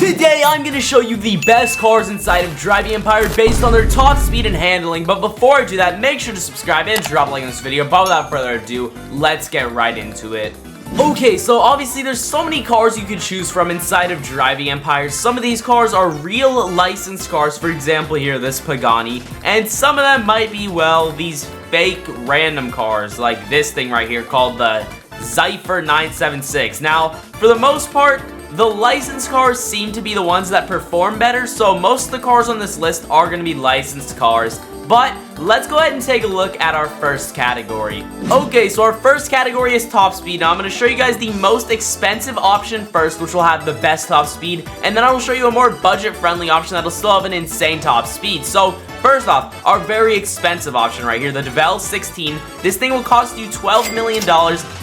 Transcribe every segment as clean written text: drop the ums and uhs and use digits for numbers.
Today, I'm going to show you the best cars inside of Driving Empire based on their top speed and handling, but before I do that, make sure to subscribe and drop a like on this video, but without further ado, let's get right into it. Okay, so obviously there's so many cars you could choose from inside of Driving Empire. Some of these cars are real licensed cars, for example here, this Pagani, and some of them might be, well, these fake random cars, like this thing right here called the Zypher 976. Now, for the most part, the licensed cars seem to be the ones that perform better, so most of the cars on this list are going to be licensed cars. But let's go ahead and take a look at our first category. Okay, so our first category is top speed. Now I'm going to show you guys the most expensive option first, which will have the best top speed, and then I will show you a more budget-friendly option that'll still have an insane top speed. So first off, our very expensive option right here, the Devel 16. This thing will cost you $12 million,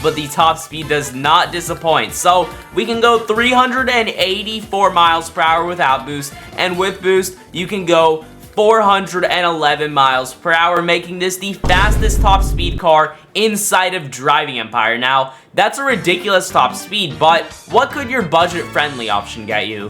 but the top speed does not disappoint. So we can go 384 miles per hour without boost, and with boost, you can go 411 miles per hour, making this the fastest top speed car inside of Driving Empire. Now, that's a ridiculous top speed, but what could your budget-friendly option get you?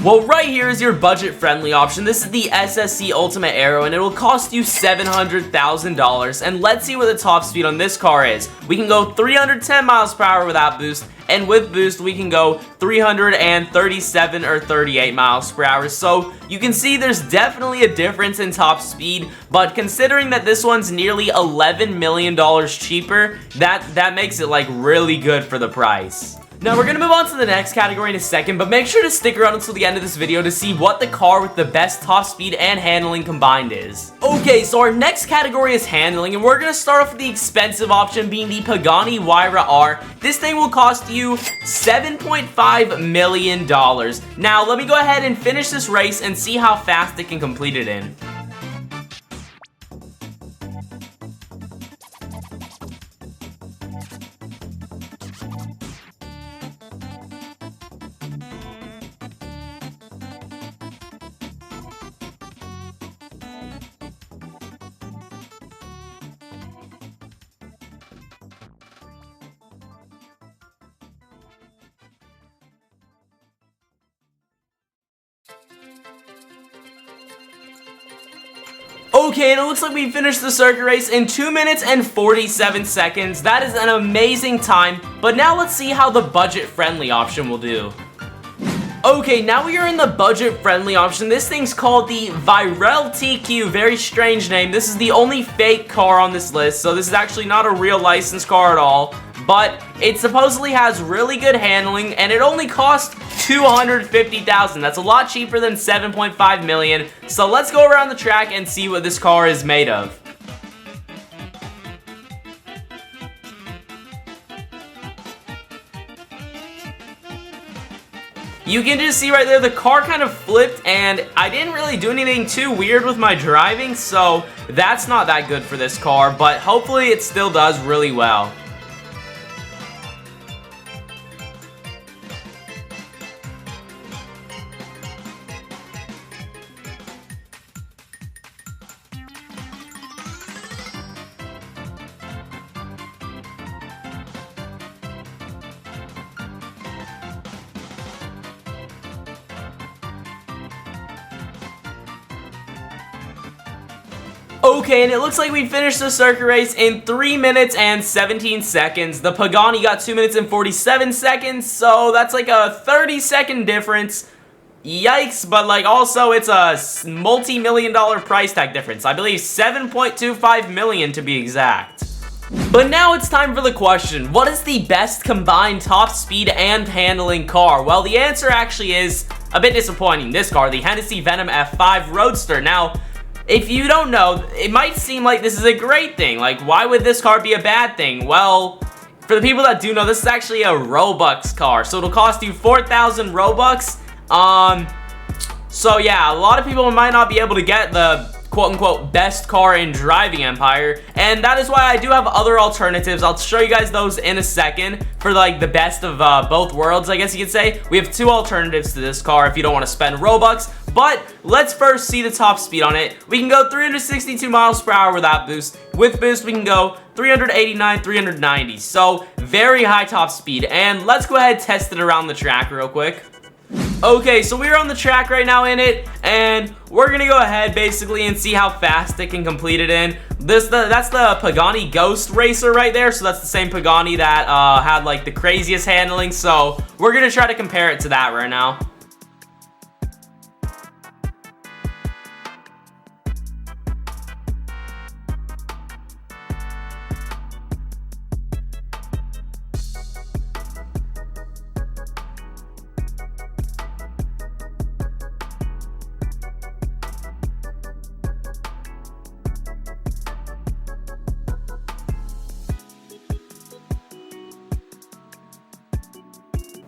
Well, right here is your budget-friendly option. This is the SSC Ultimate Aero, and it will cost you $700,000. And let's see what the top speed on this car is. We can go 310 miles per hour without boost, and with boost, we can go 337 or 38 miles per hour. So you can see there's definitely a difference in top speed, but considering that this one's nearly $11 million cheaper, that makes it like really good for the price. Now, we're going to move on to the next category in a second, but make sure to stick around until the end of this video to see what the car with the best top speed and handling combined is. Okay, so our next category is handling, and we're going to start off with the expensive option being the Pagani Huayra R. This thing will cost you $7.5 million. Now, let me go ahead and finish this race and see how fast it can complete it in. Okay, and it looks like we finished the circuit race in 2 minutes and 47 seconds. That is an amazing time, but now let's see how the budget-friendly option will do. Okay, now we are in the budget-friendly option. This thing's called the Virel TQ, very strange name. This is the only fake car on this list, so this is actually not a real licensed car at all. But it supposedly has really good handling, and it only costs $250,000. That's a lot cheaper than $7.5 million. So let's go around the track and see what this car is made of. You can just see right there, the car kind of flipped, and I didn't really do anything too weird with my driving, so that's not that good for this car, but hopefully it still does really well. Okay, and it looks like we finished the circuit race in 3 minutes and 17 seconds. The Pagani got 2 minutes and 47 seconds, so that's like a 30-second difference. Yikes, but like also it's a multi-million-dollar price tag difference. I believe $7.25 million to be exact. But now it's time for the question, what is the best combined top speed and handling car? Well, the answer actually is a bit disappointing. This car, the Hennessy Venom F5 Roadster. Now, if you don't know, it might seem like this is a great thing. Like, why would this car be a bad thing? Well, for the people that do know, this is actually a Robux car. So it'll cost you 4,000 Robux. So yeah, a lot of people might not be able to get the quote-unquote best car in Driving Empire, and that is why I do have other alternatives. I'll show you guys those in a second for like the best of both worlds, I guess you could say. We have two alternatives to this car if you don't want to spend Robux, but let's first see the top speed on it. We can go 362 miles per hour without boost. With boost, we can go 389, 390, so very high top speed, and let's go ahead and test it around the track real quick. Okay, so we're on the track right now in it, and we're gonna go ahead basically and see how fast it can complete it in. That's the Pagani Ghost Racer right there, so that's the same Pagani that had like the craziest handling, so we're gonna try to compare it to that right now.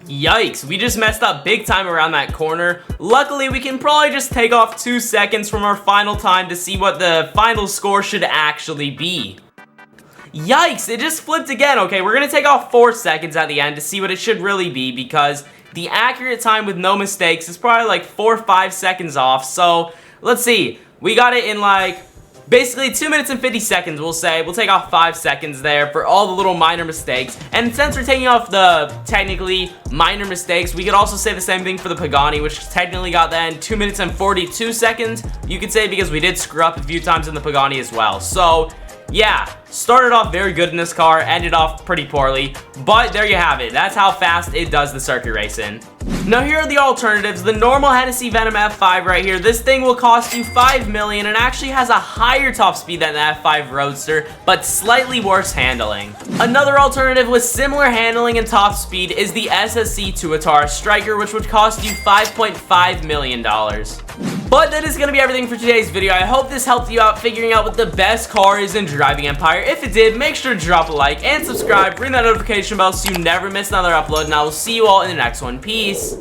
Yikes, we just messed up big time around that corner. Luckily, we can probably just take off 2 seconds from our final time to see what the final score should actually be. Yikes, it just flipped again. Okay, we're gonna take off 4 seconds at the end to see what it should really be, because the accurate time with no mistakes is probably like 4 or 5 seconds off. So let's see, we got it in like basically 2 minutes and 50 seconds, we'll say. We'll take off 5 seconds there for all the little minor mistakes. And since we're taking off the technically minor mistakes, we could also say the same thing for the Pagani, which technically got then 2 minutes and 42 seconds, you could say, because we did screw up a few times in the Pagani as well. So yeah, started off very good in this car, ended off pretty poorly, but there you have it. That's how fast it does the circuit racing. Now here are the alternatives. The normal Hennessy Venom F5 right here. This thing will cost you $5 million and actually has a higher top speed than the F5 Roadster, but slightly worse handling. Another alternative with similar handling and top speed is the SSC Tuatara Striker, which would cost you $5.5 million. But that is going to be everything for today's video. I hope this helped you out figuring out what the best car is in Driving Empire. If it did, make sure to drop a like and subscribe. Ring that notification bell so you never miss another upload, and I will see you all in the next one. Peace.